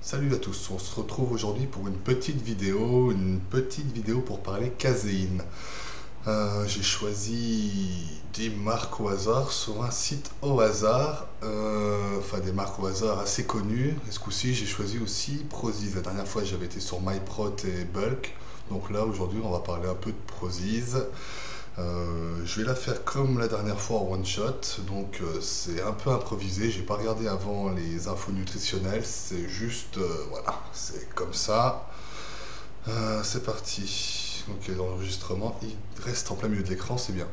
Salut à tous, on se retrouve aujourd'hui pour une petite vidéo pour parler caséine. J'ai choisi des marques au hasard sur un site au hasard, enfin des marques au hasard assez connues. Et ce coup-ci, j'ai choisi aussi Prozis. La dernière fois, j'avais été sur MyProt et Bulk. Donc là, aujourd'hui, on va parler un peu de Prozis. Je vais la faire comme la dernière fois en one shot, donc c'est un peu improvisé. J'ai pas regardé avant les infos nutritionnelles, c'est juste voilà, c'est comme ça. C'est parti. Ok, l'enregistrement il reste en plein milieu de l'écran, c'est bien.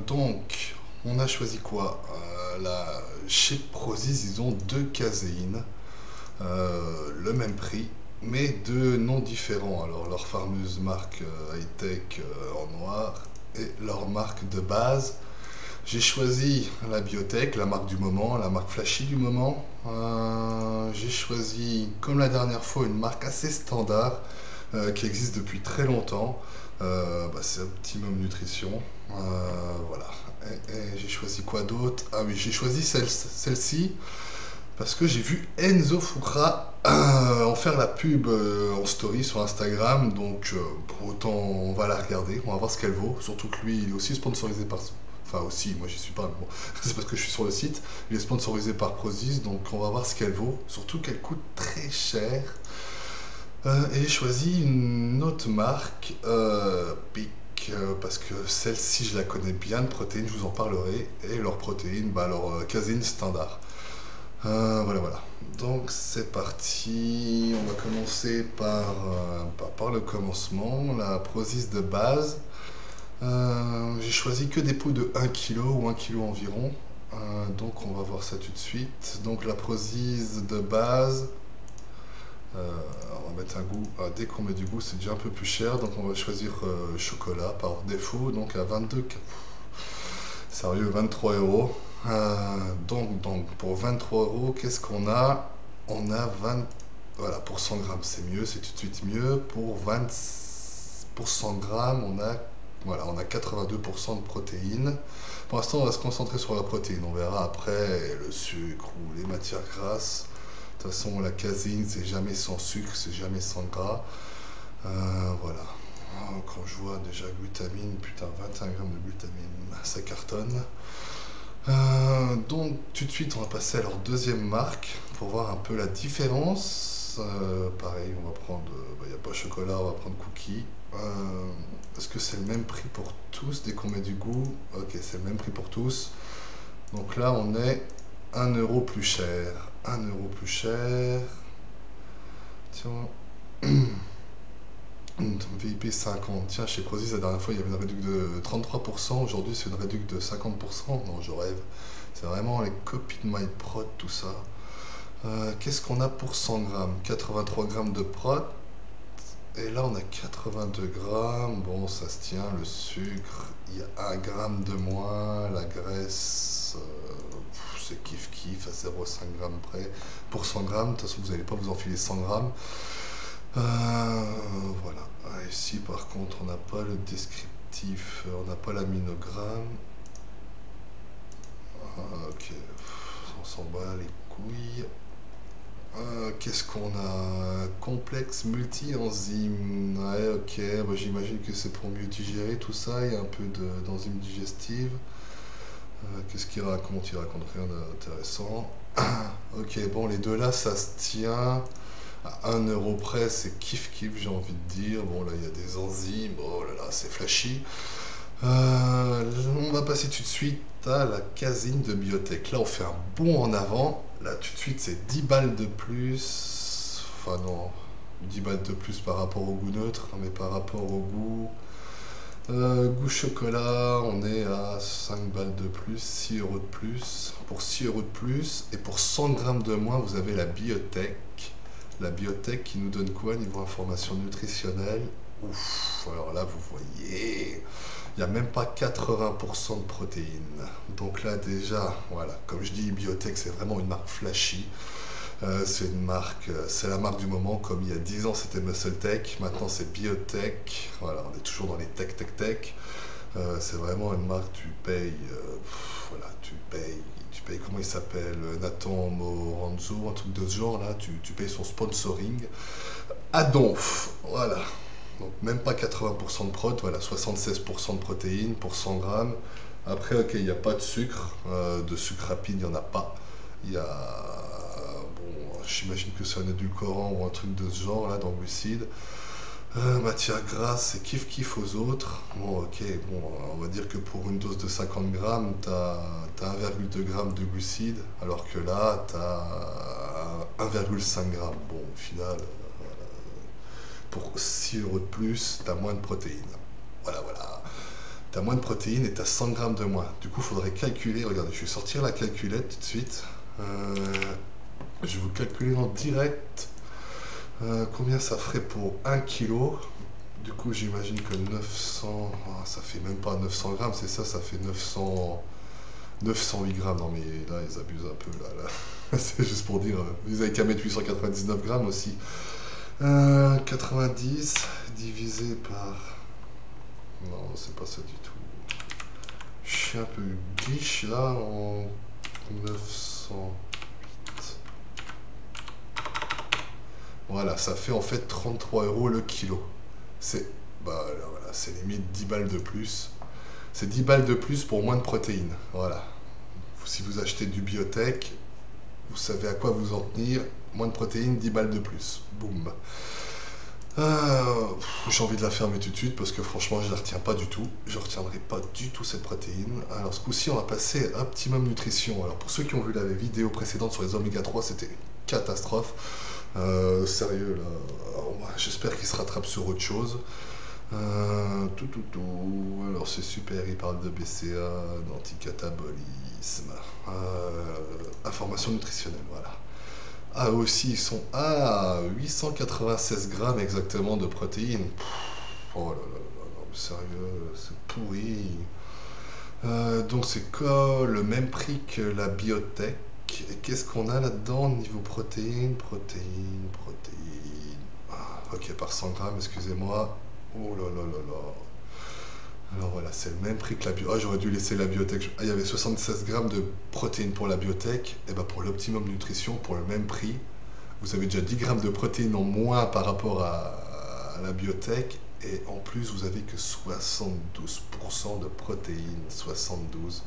Donc, on a choisi quoi? Chez Prozis, ils ont deux caséines, le même prix, mais deux noms différents. Alors, leur fameuse marque high-tech en noir et leur marque de base. J'ai choisi la biotech, la marque du moment, la marque flashy du moment. J'ai choisi, comme la dernière fois, une marque assez standard qui existe depuis très longtemps. C'est Optimum Nutrition. Voilà. Et j'ai choisi quoi d'autre? Ah oui, j'ai choisi celle-ci parce que j'ai vu Enzo Fukra en faire la pub en story sur Instagram. Donc, autant on va la regarder, on va voir ce qu'elle vaut. Surtout que lui, il est aussi sponsorisé par. Enfin, aussi, moi j'y suis pas, mais bon, c'est parce que je suis sur le site. Il est sponsorisé par Prozis, donc on va voir ce qu'elle vaut. Surtout qu'elle coûte très cher. Et j'ai choisi une autre marque, Pic, parce que celle-ci je la connais bien de protéines, je vous en parlerai. Et leurs protéines, leur caséine standard. Voilà. Donc c'est parti. On va commencer par le commencement, la Prozis de base. J'ai choisi que des pots de 1 kg ou 1 kg environ. Donc on va voir ça tout de suite. Donc la Prozis de base. On va mettre un goût. Dès qu'on met du goût, c'est déjà un peu plus cher. Donc on va choisir chocolat par défaut. Donc à 22. Sérieux, 23 euros. Donc pour 23 euros, qu'est-ce qu'on a? On a 20. Voilà, pour 100 grammes, c'est mieux, c'est tout de suite mieux. Pour 100 grammes, on a 82% de protéines. Pour l'instant, on va se concentrer sur la protéine. On verra après le sucre ou les matières grasses. De toute façon, la caséine, c'est jamais sans sucre, c'est jamais sans gras. Voilà. Quand je vois déjà glutamine, putain, 21 grammes de glutamine, ça cartonne. Donc tout de suite on va passer à leur deuxième marque pour voir un peu la différence. Pareil, on va prendre, il n'y a pas chocolat, on va prendre cookie. Est-ce que c'est le même prix pour tous dès qu'on met du goût? Ok, c'est le même prix pour tous. Donc là on est 1 euro plus cher. 1 euro plus cher. Tiens. VIP 50. Tiens, chez Prozis, la dernière fois, il y avait une réduction de 33%. Aujourd'hui, c'est une réduction de 50%. Non, je rêve. C'est vraiment les copies de MyProt, tout ça. Qu'est-ce qu'on a pour 100 grammes? 83 grammes de prot. Et là, on a 82 grammes. Bon, ça se tient. Le sucre, il y a 1 gramme de moins. La graisse, c'est kiff-kiff à 0,5 grammes près. Pour 100 grammes, de toute façon, vous n'allez pas vous enfiler 100 grammes. Voilà. Ici, par contre, on n'a pas le descriptif, on n'a pas l'aminogramme. Ok, on s'en bat les couilles. Qu'est-ce qu'on a? Complexe multi-enzyme. Ouais, ok, j'imagine que c'est pour mieux digérer tout ça. Il y a un peu d'enzymes digestives. Qu'est-ce qu'il raconte? Il raconte rien d'intéressant. Ok, bon, les deux là, ça se tient. À 1 euro près, c'est kiff kiff, j'ai envie de dire. Bon, là, il y a des enzymes. Oh là là, c'est flashy. On va passer tout de suite à la caséine de biotech. Là, on fait un bond en avant. Là, tout de suite, c'est 10 balles de plus. Enfin, non, 10 balles de plus par rapport au goût neutre, mais par rapport au goût. Goût chocolat, on est à 5 balles de plus, 6 euros de plus. Pour 6 euros de plus, et pour 100 grammes de moins, vous avez la biotech. La biotech qui nous donne quoi niveau information nutritionnelle? Ouf, alors là vous voyez, il n'y a même pas 80% de protéines. Donc là déjà, voilà, comme je dis, biotech c'est vraiment une marque flashy. C'est la marque du moment, comme il y a 10 ans c'était Muscle Tech, maintenant c'est biotech. Voilà, on est toujours dans les c'est vraiment une marque, tu payes payes, comment il s'appelle, Nathan Moranzo, un truc de ce genre là, tu payes son sponsoring à donf, voilà. Donc même pas 80% de prot, voilà, 76% de protéines pour 100 grammes. Après, ok, il n'y a pas de sucre rapide, il n'y en a pas. Il y a, bon, j'imagine que c'est un édulcorant ou un truc de ce genre là, dans glucides. Matière grasse, c'est kiff kiff aux autres. Bon, ok, bon, on va dire que pour une dose de 50 grammes, t'as 1,2 g de glucides, alors que là, t'as 1,5 g. Bon, au final, pour 6 euros de plus, t'as moins de protéines. Voilà, voilà. T'as moins de protéines et t'as 100 grammes de moins. Du coup, il faudrait calculer. Regardez, je vais sortir la calculette tout de suite. Je vais vous calculer en direct. Combien ça ferait pour 1 kilo? Du coup, j'imagine que 900, ça fait même pas 900 grammes, c'est ça, ça fait 908 grammes. Non, mais là, ils abusent un peu, là. C'est juste pour dire, ils avaient qu'à mettre 899 grammes aussi. 90 divisé par... Non, c'est pas ça du tout. Je suis un peu biche, là, en 900... Voilà, ça fait en fait 33 euros le kilo. C'est bah, voilà, c'est limite 10 balles de plus. C'est 10 balles de plus pour moins de protéines. Voilà. Si vous achetez du biotech, vous savez à quoi vous en tenir. Moins de protéines, 10 balles de plus. Boum. J'ai envie de la fermer tout de suite parce que franchement, je ne la retiens pas du tout. Je ne retiendrai pas du tout cette protéine. Alors, ce coup-ci, on va passer à Optimum Nutrition. Alors, pour ceux qui ont vu la vidéo précédente sur les oméga 3, c'était une catastrophe. Sérieux, là. J'espère qu'il se rattrape sur autre chose. Alors, c'est super, il parle de BCA, d'anticatabolisme, information nutritionnelle, voilà. Ah, aussi, ils sont à 896 grammes exactement de protéines. Oh là là là, non, mais sérieux, c'est pourri. Donc c'est quoi le même prix que la biotech. Et qu'est-ce qu'on a là-dedans niveau protéines? Ah, ok, par 100 grammes, excusez-moi. Oh là là là là. Alors voilà, c'est le même prix que la biotech. Ah, j'aurais dû laisser la biotech. Ah, il y avait 76 grammes de protéines pour la biotech. Et ben pour l'Optimum Nutrition, pour le même prix, vous avez déjà 10 grammes de protéines en moins par rapport à la biotech. Et en plus, vous avez que 72% de protéines. 72.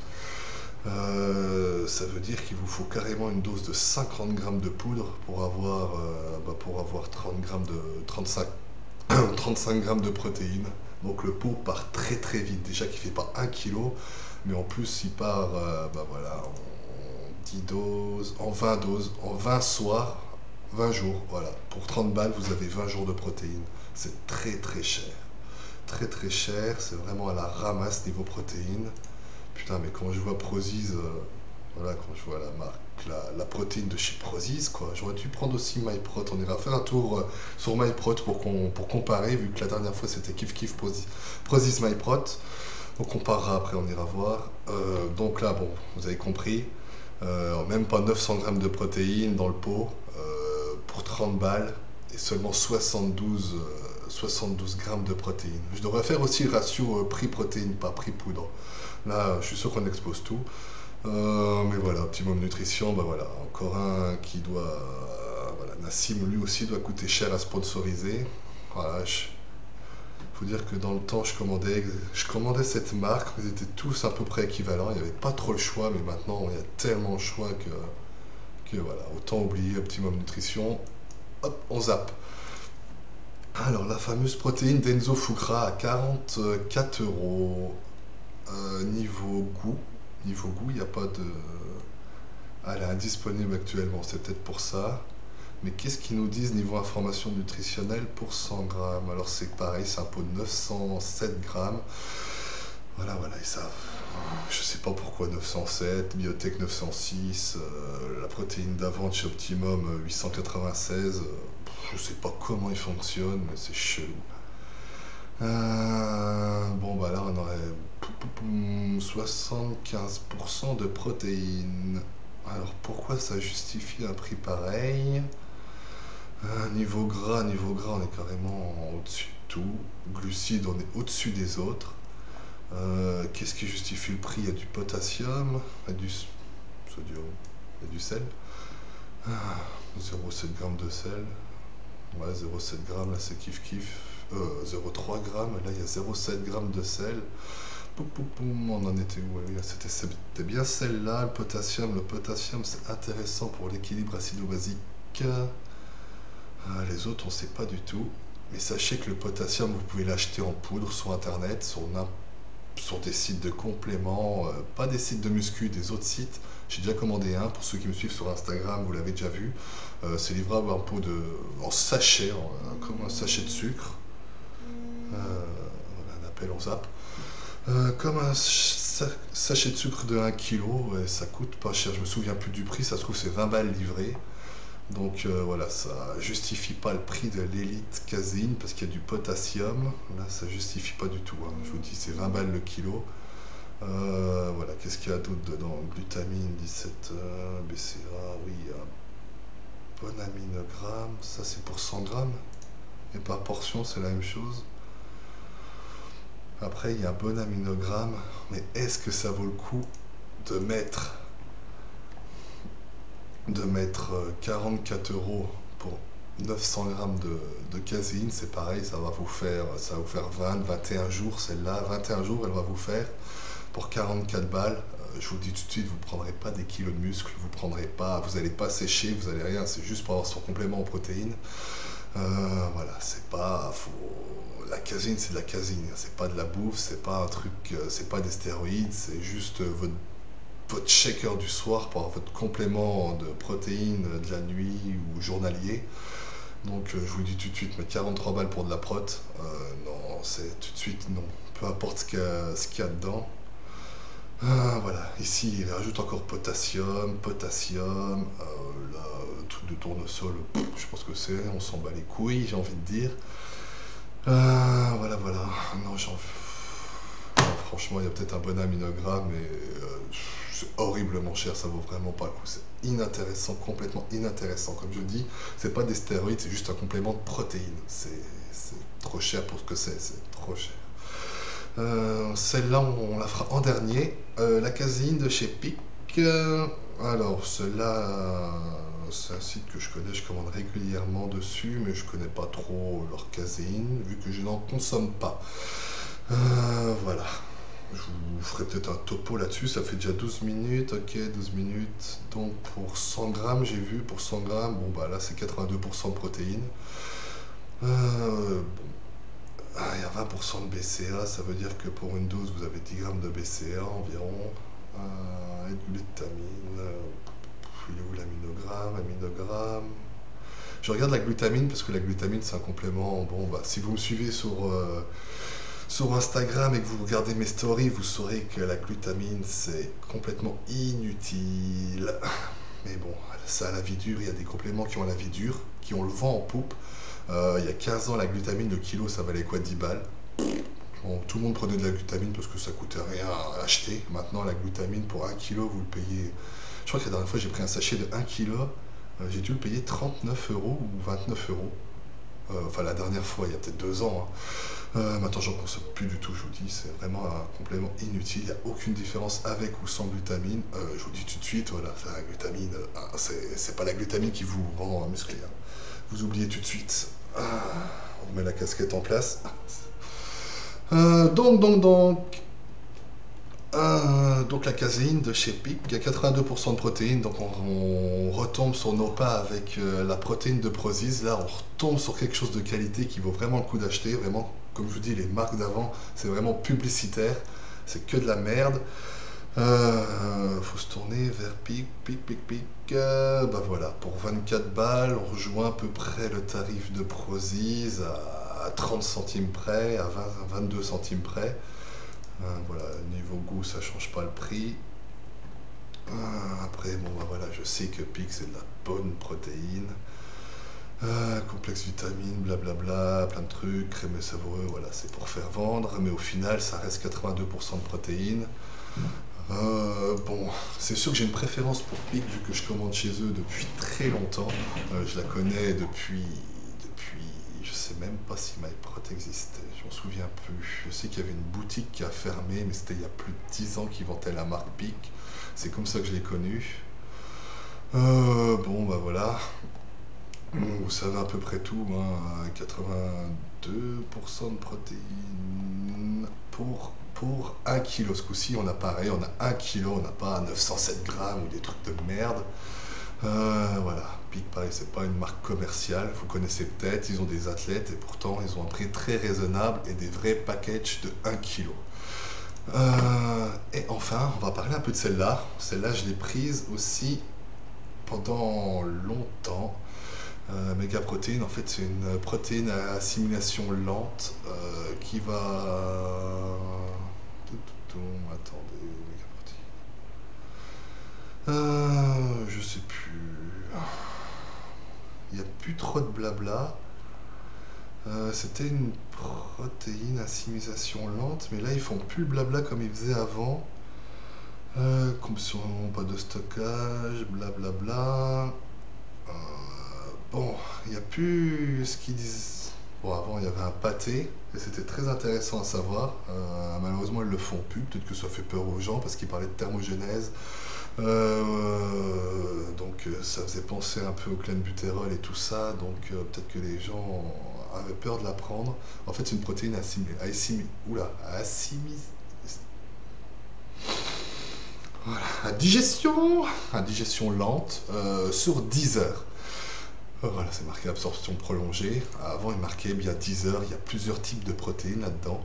Ça veut dire qu'il vous faut carrément une dose de 50 grammes de poudre pour avoir 30 grammes de 35 grammes de protéines. Donc le pot part très très vite. Déjà qu'il ne fait pas 1 kg, mais en plus il part voilà, en 10 doses, en 20 doses, en 20 soirs, 20 jours. Voilà. Pour 30 balles, vous avez 20 jours de protéines. C'est très très cher. Très très cher. C'est vraiment à la ramasse niveau protéines. Putain, mais quand je vois Prozis, voilà, quand je vois la marque, la protéine de chez Prozis, quoi, j'aurais dû prendre aussi MyProt. On ira faire un tour sur MyProt pour comparer, vu que la dernière fois c'était Kiff Kiff Prozis MyProt. On comparera après, on ira voir. Donc là, bon, vous avez compris, même pas 900 grammes de protéines dans le pot pour 30 balles et seulement 72 grammes de protéines. Je devrais faire aussi le ratio prix protéines, pas prix poudre. Là, je suis sûr qu'on expose tout. Mais voilà, Optimum Nutrition, bah voilà, encore un qui doit. Voilà, Nassim lui aussi doit coûter cher à sponsoriser. Voilà, faut dire que dans le temps, je commandais cette marque, ils étaient tous à peu près équivalents, il n'y avait pas trop le choix, mais maintenant il y a tellement de choix que voilà, autant oublier Optimum Nutrition. Hop, on zappe. Alors, la fameuse protéine d'Enzo Fugra à 44 euros. Niveau goût, il n'y a pas de... Ah, elle est indisponible actuellement, c'est peut-être pour ça. Mais qu'est-ce qu'ils nous disent niveau information nutritionnelle pour 100 grammes? Alors c'est pareil, c'est un pot de 907 grammes. Voilà, voilà, et ça... Je sais pas pourquoi 907, Biotech 906, la protéine d'avant chez Optimum 896. Je sais pas comment il fonctionne, mais c'est chelou. Bon, bah là, on aurait 75% de protéines. Alors, pourquoi ça justifie un prix pareil? Niveau gras, on est carrément au-dessus de tout. Glucides, on est au-dessus des autres. Qu'est-ce qui justifie le prix? Il y a du potassium, il y a du sodium et du sel. 0,7 g de sel. Ouais, 0,7 g, là c'est kiff kiff. 0,3 g, là il y a 0,7 g de sel. Poum, poum, poum, on en était où? Oui, c'était bien celle-là, le potassium. Le potassium c'est intéressant pour l'équilibre acido-basique. Les autres on ne sait pas du tout. Mais sachez que le potassium vous pouvez l'acheter en poudre sur internet, sur des sites de compléments, pas des sites de muscu, des autres sites. J'ai déjà commandé un, pour ceux qui me suivent sur Instagram, vous l'avez déjà vu. C'est livrable en sachet, comme un sachet de sucre. Un appel, on zappe. Comme un sachet de sucre de 1 kg, et ça coûte pas cher. Je me souviens plus du prix, ça se trouve c'est 20 balles livré. Donc voilà, ça justifie pas le prix de l'élite caséine parce qu'il y a du potassium. Là, ça justifie pas du tout, hein. Je vous dis, c'est 20 balles le kilo. Voilà, qu'est-ce qu'il y a d'autre dedans? Glutamine, 17 BCA, oui, bon aminogramme, ça c'est pour 100 grammes. Et par portion, c'est la même chose. Après, il y a un bon aminogramme, mais est-ce que ça vaut le coup de mettre 44 € pour 900 grammes de caséine? C'est pareil, ça va vous faire 20, 21 jours, celle-là, 21 jours, elle va vous faire pour 44 balles. Je vous le dis tout de suite, vous ne prendrez pas des kilos de muscles, vous n'allez pas sécher, vous n'allez rien, c'est juste pour avoir son complément en protéines. Voilà, c'est pas, la caséine c'est de la caséine, c'est pas de la bouffe, c'est pas un truc, c'est pas des stéroïdes, c'est juste votre shaker du soir pour avoir votre complément de protéines de la nuit ou journalier. Donc je vous le dis tout de suite, mais 43 balles pour de la prot, non, c'est tout de suite non, peu importe ce qu'il y a dedans. Voilà, ici il rajoute encore potassium, là, le truc de tournesol, je pense que c'est, on s'en bat les couilles, j'ai envie de dire. Voilà, non, franchement, il y a peut-être un bon aminogramme, mais c'est horriblement cher, ça vaut vraiment pas le coup, c'est inintéressant, complètement inintéressant. Comme je dis, c'est pas des stéroïdes, c'est juste un complément de protéines, c'est trop cher pour ce que c'est trop cher. Celle-là, on la fera en dernier. La caséine de chez Peak. Alors, celle-là, c'est un site que je connais, je commande régulièrement dessus, mais je connais pas trop leur caséine, vu que je n'en consomme pas. Voilà. Je vous ferai peut-être un topo là-dessus, ça fait déjà 12 minutes, ok, 12 minutes. Donc pour 100 grammes, j'ai vu, pour 100 grammes, bon bah là c'est 82% de protéines. Bon, il y a 20% de BCA, ça veut dire que pour une dose, vous avez 10 grammes de BCA environ. Et de glutamine. Il est où l'aminogramme? Je regarde la glutamine parce que la glutamine c'est un complément. Bon, bah, si vous me suivez sur Instagram et que vous regardez mes stories, vous saurez que la glutamine c'est complètement inutile. Mais bon, ça a la vie dure, il y a des compléments qui ont la vie dure, qui ont le vent en poupe. Il y a 15 ans, la glutamine, le kilo, ça valait quoi, 10 balles. Bon, tout le monde prenait de la glutamine parce que ça coûtait rien à acheter. Maintenant, la glutamine, pour 1 kilo, vous le payez... Je crois que la dernière fois, j'ai pris un sachet de 1 kilo. J'ai dû le payer 39 € ou 29 €. Enfin, la dernière fois, il y a peut-être 2 ans. Maintenant, j'en consomme plus du tout, je vous dis. C'est vraiment un complément inutile. Il n'y a aucune différence avec ou sans glutamine. Je vous dis tout de suite, voilà, la glutamine, c'est pas la glutamine qui vous rend musclé, hein. Vous oubliez tout de suite. On met la casquette en place. Donc la caséine de chez Peak, il y a 82% de protéines, donc on retombe sur nos pas avec la protéine de Prozis. Là, on retombe sur quelque chose de qualité qui vaut vraiment le coup d'acheter. Vraiment, comme je vous dis, les marques d'avant, c'est vraiment publicitaire. C'est que de la merde. Faut se tourner vers Peak. Bah voilà, pour 24 balles, on rejoint à peu près le tarif de Prozis à 30 centimes près, à 22 centimes près. Voilà, niveau goût, ça change pas le prix. Après, bon, bah voilà, je sais que Peak c'est de la bonne protéine. Complexe vitamine, blablabla, plein de trucs, crémeux savoureux, voilà, c'est pour faire vendre, mais au final, ça reste 82% de protéines. Bon, c'est sûr que j'ai une préférence pour Peak vu que je commande chez eux depuis très longtemps. Je la connais depuis Je sais même pas si MyProt existait, je m'en souviens plus. Je sais qu'il y avait une boutique qui a fermé, mais c'était il y a plus de 10 ans qu'ils vantaient la marque Bic. C'est comme ça que je l'ai connu. Bon, bah voilà. Vous savez à peu près tout, hein. 82% de protéines pour 1 kg. Ce coup-ci, on a pareil, on a 1 kg, on n'a pas 907 grammes ou des trucs de merde. Voilà, Peak pareil, c'est pas une marque commerciale, vous connaissez peut-être, ils ont des athlètes et pourtant ils ont un prix très raisonnable et des vrais packages de 1 kg. Et enfin, on va parler un peu de celle-là. Celle-là, je l'ai prise aussi pendant longtemps. Méga protéine, en fait, c'est une protéine à assimilation lente qui va. Attendez, méga protéine. Je sais plus. Il n'y a plus trop de blabla. C'était une protéine à assimilation lente, mais là ils font plus le blabla comme ils faisaient avant. Consommation, pas de stockage, blablabla. Bon, il n'y a plus ce qu'ils disent. Bon, avant il y avait un pâté, et c'était très intéressant à savoir. Malheureusement, ils le font plus. Peut-être que ça fait peur aux gens parce qu'ils parlaient de thermogénèse. Donc ça faisait penser un peu au clenbutérol et tout ça. Donc peut-être que les gens avaient peur de la prendre. En fait, c'est une protéine voilà, à digestion lente sur 10 heures. Voilà, c'est marqué absorption prolongée. Avant, il marquait bien 10 heures. Il y a plusieurs types de protéines là-dedans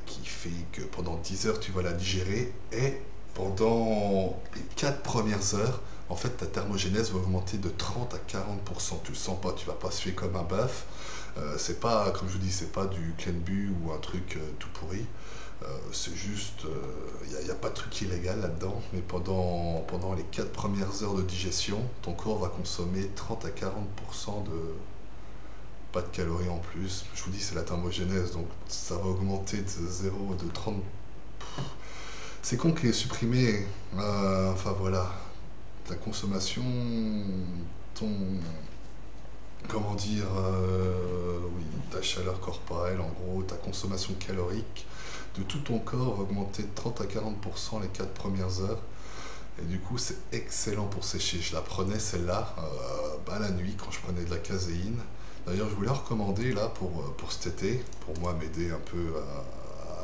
qui fait que pendant 10 heures, tu vas la digérer et pendant les 4 premières heures, en fait, ta thermogénèse va augmenter de 30 à 40%. Tu le sens pas, tu vas pas suer comme un bœuf. C'est pas, comme je vous dis, c'est pas du Clenbu ou un truc tout pourri. C'est juste, il n'y a pas de truc illégal là-dedans, mais pendant les 4 premières heures de digestion, ton corps va consommer 30 à 40% de pas de calories en plus. Je vous dis, c'est la thermogénèse, donc ça va augmenter de 0 de 30. C'est con qu'il ait supprimé, enfin voilà, ta consommation, ton, comment dire, oui, ta chaleur corporelle, en gros, ta consommation calorique de tout ton corps va augmenter de 30 à 40% les 4 premières heures. Et du coup, c'est excellent pour sécher. Je la prenais celle-là la nuit quand je prenais de la caséine. D'ailleurs, je voulais la recommander là pour cet été, pour moi m'aider un peu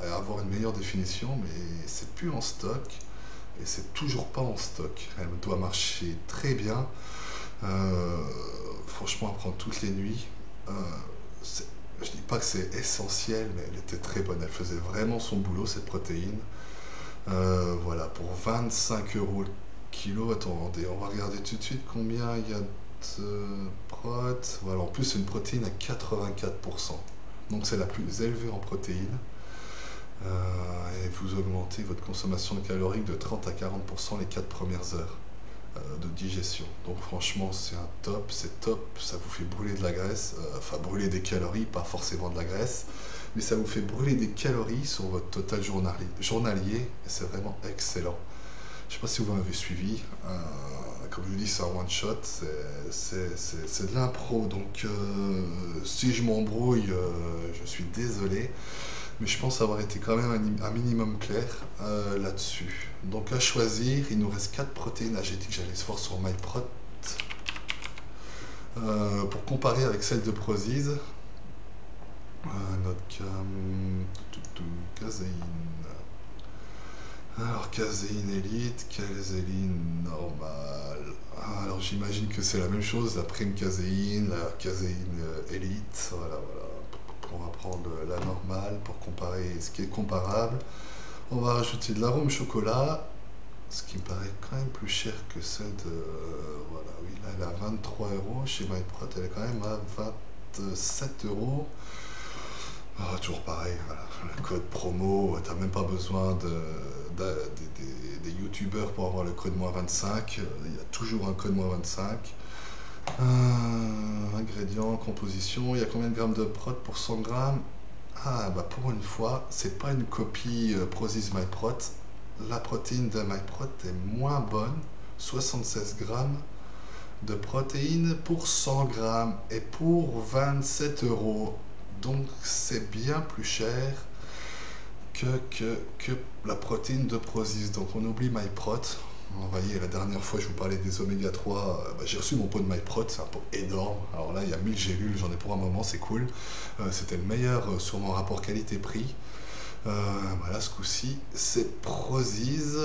à avoir une meilleure définition, mais c'est plus en stock et c'est toujours pas en stock. Elle doit marcher très bien. Franchement, à prendre toutes les nuits. Je dis pas que c'est essentiel, mais elle était très bonne. Elle faisait vraiment son boulot, cette protéine. Voilà, pour 25 euros le kilo. Attendez, on va regarder tout de suite combien il y a de prot. Voilà, en plus, c'est une protéine à 84%. Donc, c'est la plus élevée en protéines. Et vous augmentez votre consommation calorique de 30 à 40% les 4 premières heures de digestion. Donc franchement, c'est un top, c'est top, ça vous fait brûler de la graisse, enfin brûler des calories, pas forcément de la graisse, mais ça vous fait brûler des calories sur votre total journalier et c'est vraiment excellent. Je sais pas si vous m'avez suivi, comme je vous dis, c'est un one shot, c'est de l'impro, donc si je m'embrouille, je suis désolé. Mais je pense avoir été quand même un minimum clair là-dessus. Donc à choisir, il nous reste 4 protéines AG2. J'allais se voir sur MyProt pour comparer avec celle de Prozise. Caséine. Alors caséine élite, caséine normale. Alors j'imagine que c'est la même chose, la prime caséine, la caséine élite. Voilà, voilà. On va prendre la normale pour comparer ce qui est comparable. On va rajouter de l'arôme chocolat, ce qui me paraît quand même plus cher que celle de... voilà, oui, là elle est à 23 euros. Chez MyProt, elle est quand même à 27 euros. Ah, toujours pareil, voilà, le code promo, t'as même pas besoin des youtubeurs pour avoir le code -25. Il y a toujours un code -25. Ingrédients, composition, il y a combien de grammes de prot pour 100 grammes? Ah, bah pour une fois, c'est pas une copie Prozis MyProt. La protéine de MyProt est moins bonne, 76 grammes, de protéines pour 100 grammes et pour 27 euros. Donc c'est bien plus cher que la protéine de Prozis. Donc on oublie MyProt. Vous voyez, la dernière fois je vous parlais des oméga 3, j'ai reçu mon pot de MyProt, c'est un pot énorme. Alors là il y a 1000 gélules, j'en ai pour un moment, c'est cool. C'était le meilleur sur mon rapport qualité-prix. Voilà, ce coup-ci, c'est Prozis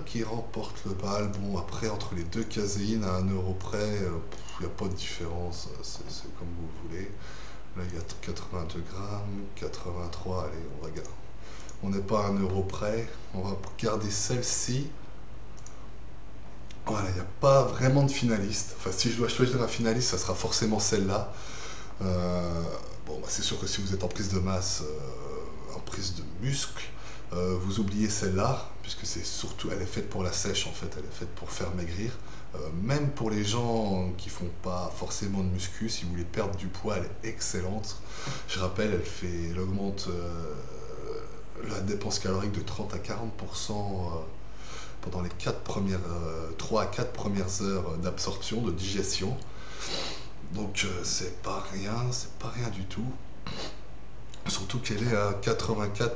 qui remporte le bal. Bon, après, entre les deux caséines à 1 euro près, il n'y a pas de différence, c'est comme vous voulez. Là, il y a 82 grammes, 83, allez, on regarde. On n'est pas à 1 euro près, on va garder celle-ci. Voilà, il n'y a pas vraiment de finaliste. Enfin, si je dois choisir un finaliste, ça sera forcément celle-là. Euh, bon, bah, c'est sûr que si vous êtes en prise de masse, en prise de muscle, vous oubliez celle-là, puisque c'est surtout, elle est faite pour la sèche en fait, elle est faite pour faire maigrir. Même pour les gens qui font pas forcément de muscu, si vous voulez perdre du poids, elle est excellente. Je rappelle, elle augmente la dépense calorique de 30 à 40% pendant les 3 à 4 premières heures d'absorption, de digestion. Donc c'est pas rien du tout. Surtout qu'elle est à 84%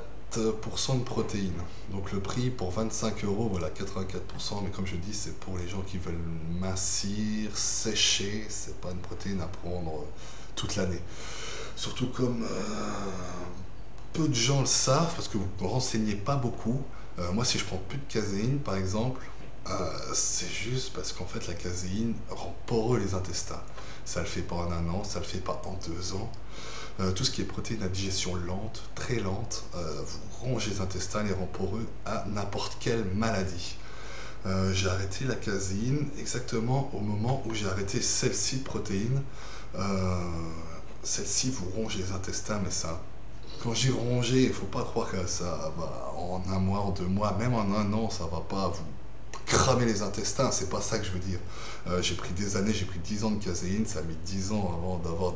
de protéines. Donc le prix pour 25 euros, voilà, 84%. Mais comme je dis, c'est pour les gens qui veulent mincir, sécher. C'est pas une protéine à prendre toute l'année. Surtout comme peu de gens le savent, parce que vous ne renseignez pas beaucoup. Moi, si je prends plus de caséine, par exemple, c'est juste parce qu'en fait, la caséine rend poreux les intestins. Ça le fait pas en un an, ça le fait pas en 2 ans. Tout ce qui est protéines à digestion lente, très lente, vous rongez les intestins, les rend poreux à n'importe quelle maladie. J'ai arrêté la caséine exactement au moment où j'ai arrêté celle-ci de protéines. Euh, Celle-ci vous ronge les intestins, mais ça, quand j'ai rongé, il ne faut pas croire que ça va en un mois, en 2 mois, même en un an, ça va pas vous cramer les intestins, c'est pas ça que je veux dire. J'ai pris des années, j'ai pris 10 ans de caséine, ça a mis 10 ans avant d'avoir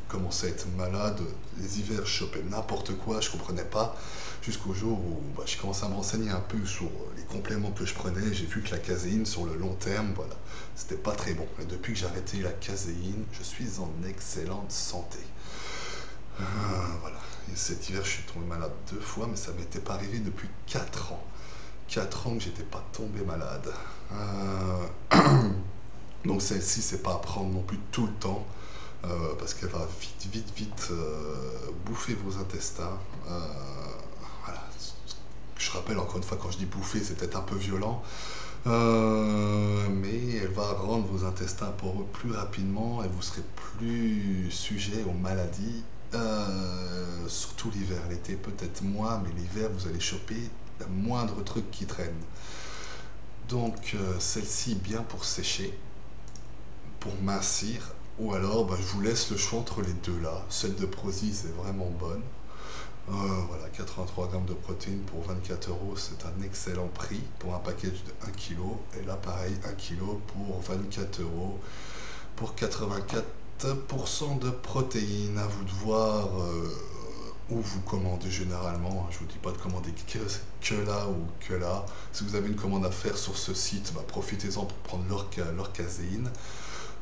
commencer à être malade. Les hivers, je chopais n'importe quoi, je comprenais pas. Jusqu'au jour où j'ai commencé à me renseigner un peu sur les compléments que je prenais. J'ai vu que la caséine, sur le long terme, voilà, c'était pas très bon. Et depuis que j'ai arrêté la caséine, je suis en excellente santé. Voilà. Et cet hiver, je suis tombé malade 2 fois, mais ça m'était pas arrivé depuis 4 ans. 4 ans que j'étais pas tombé malade. Donc celle-ci, c'est pas à prendre non plus tout le temps. Parce qu'elle va vite bouffer vos intestins. Voilà. Je rappelle encore une fois, quand je dis bouffer, c'est peut-être un peu violent, mais elle va rendre vos intestins poreux plus rapidement et vous serez plus sujet aux maladies, surtout l'hiver. L'été peut-être moins, mais l'hiver vous allez choper le moindre truc qui traîne. Donc celle-ci bien pour sécher, pour mincir, ou alors je vous laisse le choix entre les deux là. Celle de Prozis est vraiment bonne. Voilà, 83 grammes de protéines pour 24 euros, c'est un excellent prix pour un package de 1 kg. Et là, pareil, 1 kg pour 24 euros pour 84% de protéines. À vous de voir où vous commandez généralement. Je vous dis pas de commander que là ou que là. Si vous avez une commande à faire sur ce site, profitez-en pour prendre leur caséine.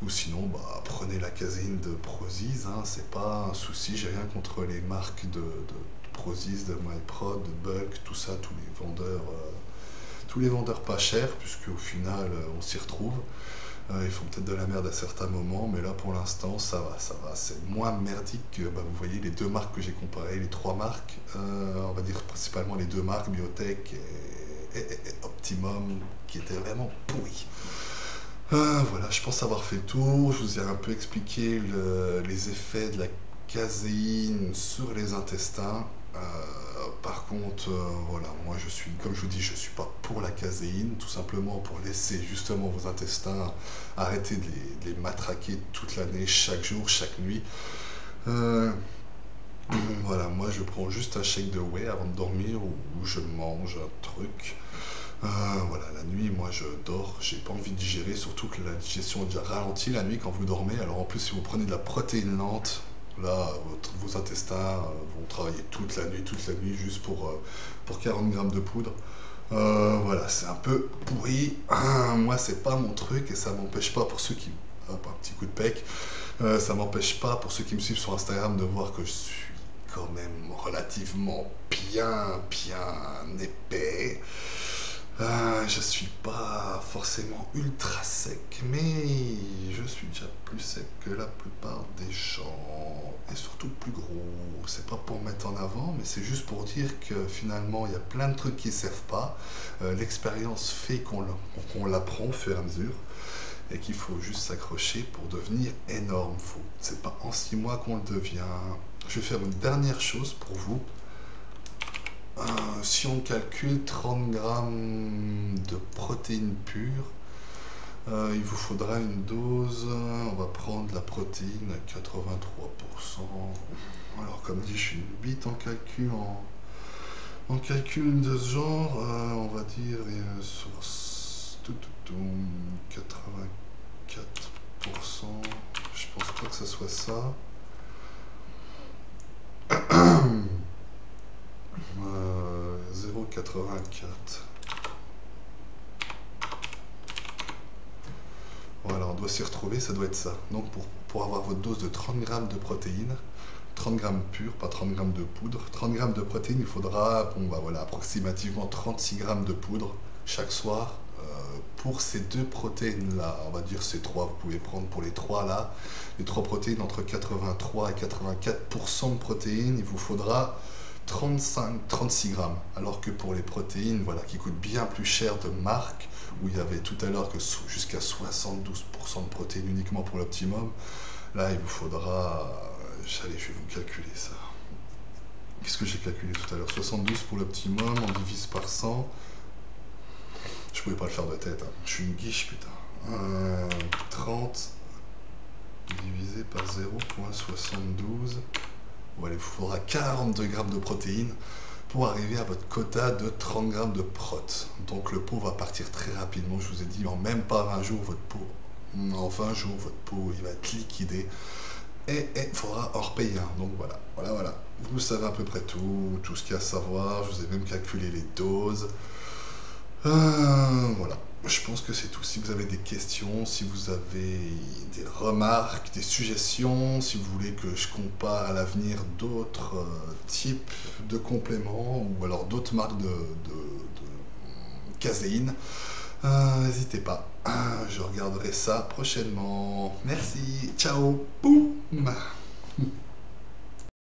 Ou sinon, prenez la caséine de Prozis, hein, c'est pas un souci, j'ai rien contre les marques de Prozis, de MyProt, de Bulk, tout ça, tous les vendeurs pas chers, puisque au final, on s'y retrouve. Ils font peut-être de la merde à certains moments, mais là pour l'instant, ça va, c'est moins merdique que, vous voyez, les deux marques que j'ai comparées, les trois marques, on va dire principalement les deux marques, Biotech et Optimum, qui étaient vraiment pourries. Voilà, je pense avoir fait le tour. Je vous ai un peu expliqué les effets de la caséine sur les intestins. Par contre, voilà, moi je suis, comme je vous dis, je suis pas pour la caséine, tout simplement pour laisser justement vos intestins arrêter de les matraquer toute l'année, chaque jour, chaque nuit. Euh, voilà, moi je prends juste un shake de whey avant de dormir où je mange un truc. Voilà, la nuit, moi je dors, j'ai pas envie de digérer, surtout que la digestion est déjà ralentie la nuit quand vous dormez. Alors en plus, si vous prenez de la protéine lente, là, vos intestins vont travailler toute la nuit, juste pour 40 grammes de poudre. Voilà, c'est un peu pourri. Moi, c'est pas mon truc et ça m'empêche pas pour ceux qui hop, un petit coup de pec. Ça m'empêche pas, pour ceux qui me suivent sur Instagram, de voir que je suis quand même relativement bien épais. Je suis pas forcément ultra sec, mais je suis déjà plus sec que la plupart des gens, et surtout plus gros. C'est pas pour mettre en avant, mais c'est juste pour dire que finalement il y a plein de trucs qui servent pas. L'expérience fait qu'on l'apprend au fur et à mesure, et qu'il faut juste s'accrocher pour devenir énorme. C'est pas en 6 mois qu'on le devient. Je vais faire une dernière chose pour vous. Si on calcule 30 grammes de protéines pures, il vous faudra une dose. On va prendre la protéine à 83%. Alors, comme dit, je suis une bite en calcul, en calcul de ce genre. On va dire sur 84%. Je pense pas que ce soit ça. 0,84. Voilà, on doit s'y retrouver, ça doit être ça. Donc pour avoir votre dose de 30 grammes de protéines, 30 grammes pures, pas 30 grammes de poudre, 30 grammes de protéines, il faudra bon, bah voilà, approximativement 36 grammes de poudre chaque soir. Pour ces deux protéines-là, on va dire ces trois, vous pouvez prendre pour les trois là, les trois protéines entre 83 et 84% de protéines, il vous faudra 36 grammes. Alors que pour les protéines, voilà, qui coûtent bien plus cher de marque, où il y avait tout à l'heure que jusqu'à 72% de protéines uniquement pour l'optimum, là il vous faudra, allez, je vais vous calculer ça. Qu'est-ce que j'ai calculé tout à l'heure? 72 pour l'optimum, on divise par 100. Je pouvais pas le faire de tête, hein. Je suis une guiche, putain. 30 divisé par 0,72. Voilà, il vous faudra 42 grammes de protéines pour arriver à votre quota de 30 grammes de prot. Donc le pot va partir très rapidement. Je vous ai dit, en même pas 20 jours, votre pot, en 20 jours, votre pot, il va être liquidé. Et il faudra en repayer un. Donc voilà. Vous savez à peu près tout ce qu'il y a à savoir. Je vous ai même calculé les doses. Voilà, je pense que c'est tout. Si vous avez des questions, si vous avez des remarques, des suggestions, si vous voulez que je compare à l'avenir d'autres types de compléments ou alors d'autres marques de caséine, n'hésitez pas. Je regarderai ça prochainement. Merci, ciao, boum.